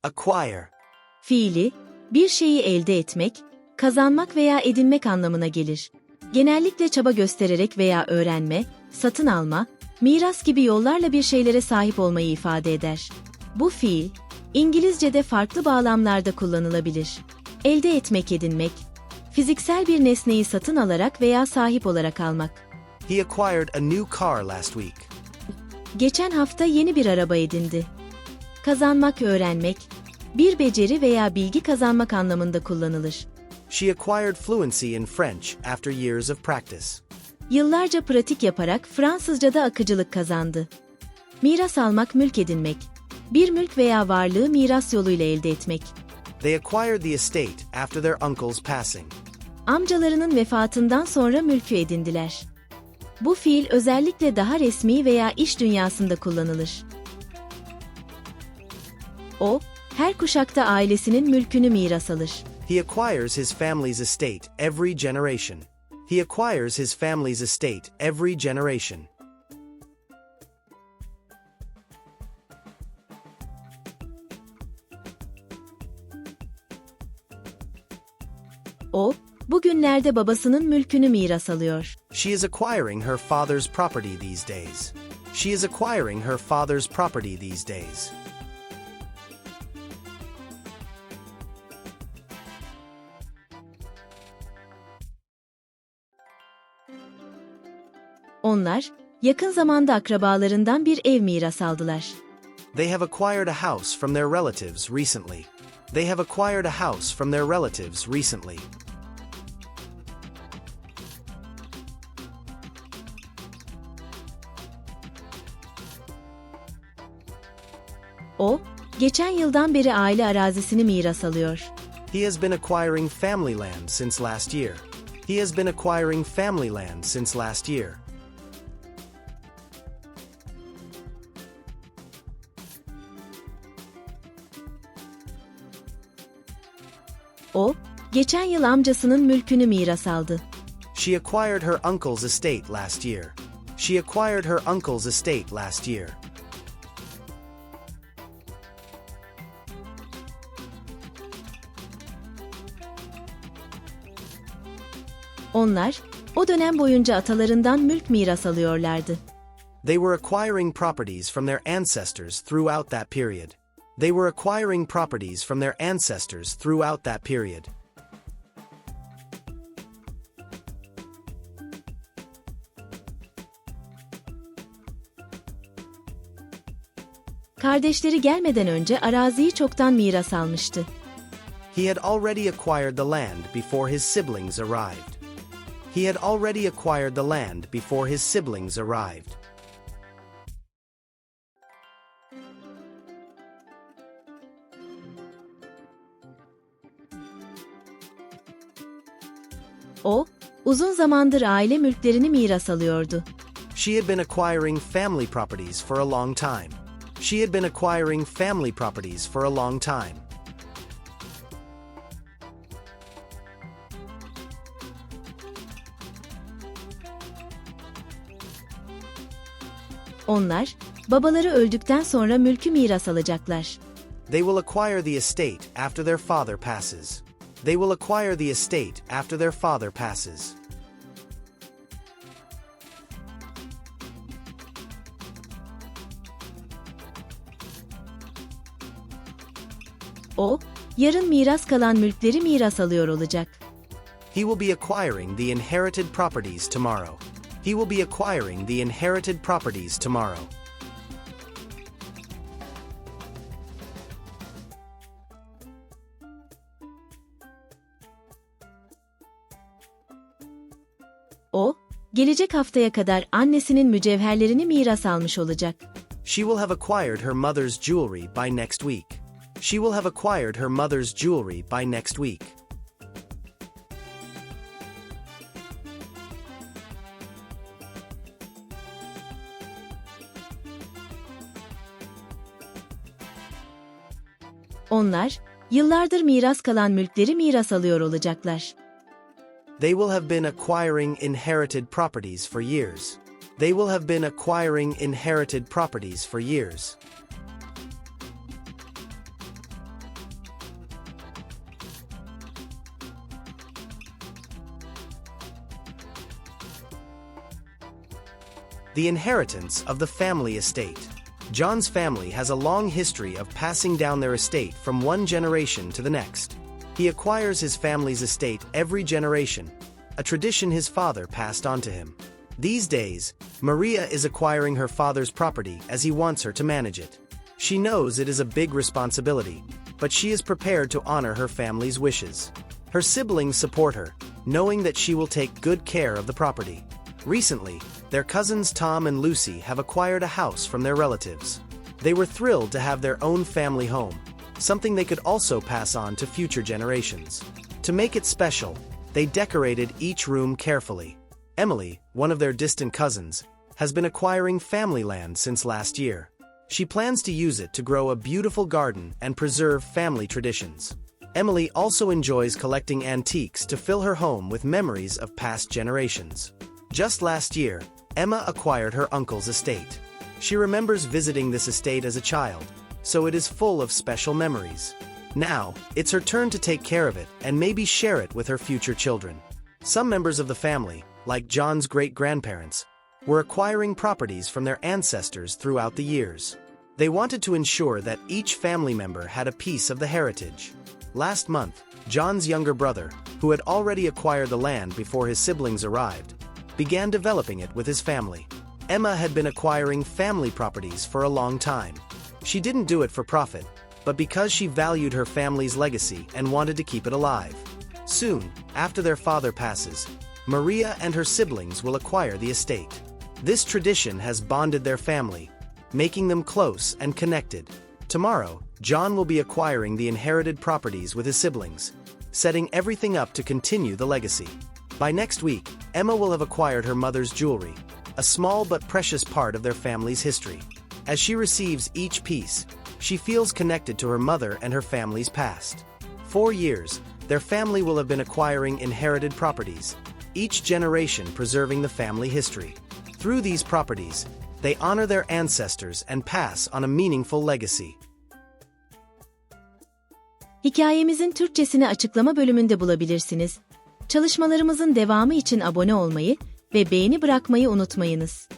Acquire. Fiili, bir şeyi elde etmek, kazanmak veya edinmek anlamına gelir. Genellikle çaba göstererek veya öğrenme, satın alma, miras gibi yollarla bir şeylere sahip olmayı ifade eder. Bu fiil, İngilizce'de farklı bağlamlarda kullanılabilir. Elde etmek, edinmek, fiziksel bir nesneyi satın alarak veya sahip olarak almak. He acquired a new car last week. Geçen hafta yeni bir araba edindi. Kazanmak, öğrenmek, bir beceri veya bilgi kazanmak anlamında kullanılır. She acquired fluency in French after years of practice. Yıllarca pratik yaparak Fransızca'da akıcılık kazandı. Miras almak, mülk edinmek. Bir mülk veya varlığı miras yoluyla elde etmek. They acquired the estate after their uncle's passing. Amcalarının vefatından sonra mülkü edindiler. Bu fiil özellikle daha resmi veya iş dünyasında kullanılır. O, her kuşakta ailesinin mülkünü miras alır. He acquires his family's estate every generation. He acquires his family's estate every generation. O, bugünlerde babasının mülkünü miras alıyor. She is acquiring her father's property these days. She is acquiring her father's property these days. Onlar, yakın zamanda akrabalarından bir ev miras aldılar. They have acquired a house from their relatives recently. They have acquired a house from their relatives recently. O, geçen yıldan beri aile arazisini miras alıyor. He has been acquiring family land since last year. He has been acquiring family land since last year. O, geçen yıl amcasının mülkünü miras aldı. She acquired her uncle's estate last year. She acquired her uncle's estate last year. Onlar, o dönem boyunca atalarından mülk miras alıyorlardı. They were acquiring properties from their ancestors throughout that period. They were acquiring properties from their ancestors throughout that period. Kardeşleri gelmeden önce araziyi çoktan miras almıştı. He had already acquired the land before his siblings arrived. He had already acquired the land before his siblings arrived. O, uzun zamandır aile mülklerini miras alıyordu. She had been acquiring family properties for a long time. She had been acquiring family properties for a long time. Onlar, babaları öldükten sonra mülkü miras alacaklar. They will acquire the estate after their father passes. They will acquire the estate after their father passes. O, yarın miras kalan mülkleri miras alıyor olacak. He will be acquiring the inherited properties tomorrow. He will be acquiring the inherited properties tomorrow. O, gelecek haftaya kadar annesinin mücevherlerini miras almış olacak. She will have acquired her mother's jewelry by next week. She will have acquired her mother's jewelry by next week. Onlar, yıllardır miras kalan mülkleri miras alıyor olacaklar. They will have been acquiring inherited properties for years. They will have been acquiring inherited properties for years. The inheritance of the family estate. John's family has a long history of passing down their estate from one generation to the next. He acquires his family's estate every generation, a tradition his father passed on to him. These days, Maria is acquiring her father's property as he wants her to manage it. She knows it is a big responsibility, but she is prepared to honor her family's wishes. Her siblings support her, knowing that she will take good care of the property. Recently, their cousins Tom and Lucy have acquired a house from their relatives. They were thrilled to have their own family home, something they could also pass on to future generations. To make it special, they decorated each room carefully. Emily, one of their distant cousins, has been acquiring family land since last year. She plans to use it to grow a beautiful garden and preserve family traditions. Emily also enjoys collecting antiques to fill her home with memories of past generations. Just last year, Emma acquired her uncle's estate. She remembers visiting this estate as a child, so it is full of special memories. Now, it's her turn to take care of it and maybe share it with her future children. Some members of the family, like John's great-grandparents, were acquiring properties from their ancestors throughout the years. They wanted to ensure that each family member had a piece of the heritage. Last month, John's younger brother, who had already acquired the land before his siblings arrived, began developing it with his family. Emma had been acquiring family properties for a long time. She didn't do it for profit, but because she valued her family's legacy and wanted to keep it alive. Soon, after their father passes, Maria and her siblings will acquire the estate. This tradition has bonded their family, making them close and connected. Tomorrow, John will be acquiring the inherited properties with his siblings, setting everything up to continue the legacy. By next week, Emma will have acquired her mother's jewelry, a small but precious part of their family's history. As she receives each piece, she feels connected to her mother and her family's past. For years, their family will have been acquiring inherited properties, each generation preserving the family history. Through these properties, they honor their ancestors and pass on a meaningful legacy. Hikayemizin Türkçesini açıklama bölümünde bulabilirsiniz. Çalışmalarımızın devamı için abone olmayı ve beğeni bırakmayı unutmayınız.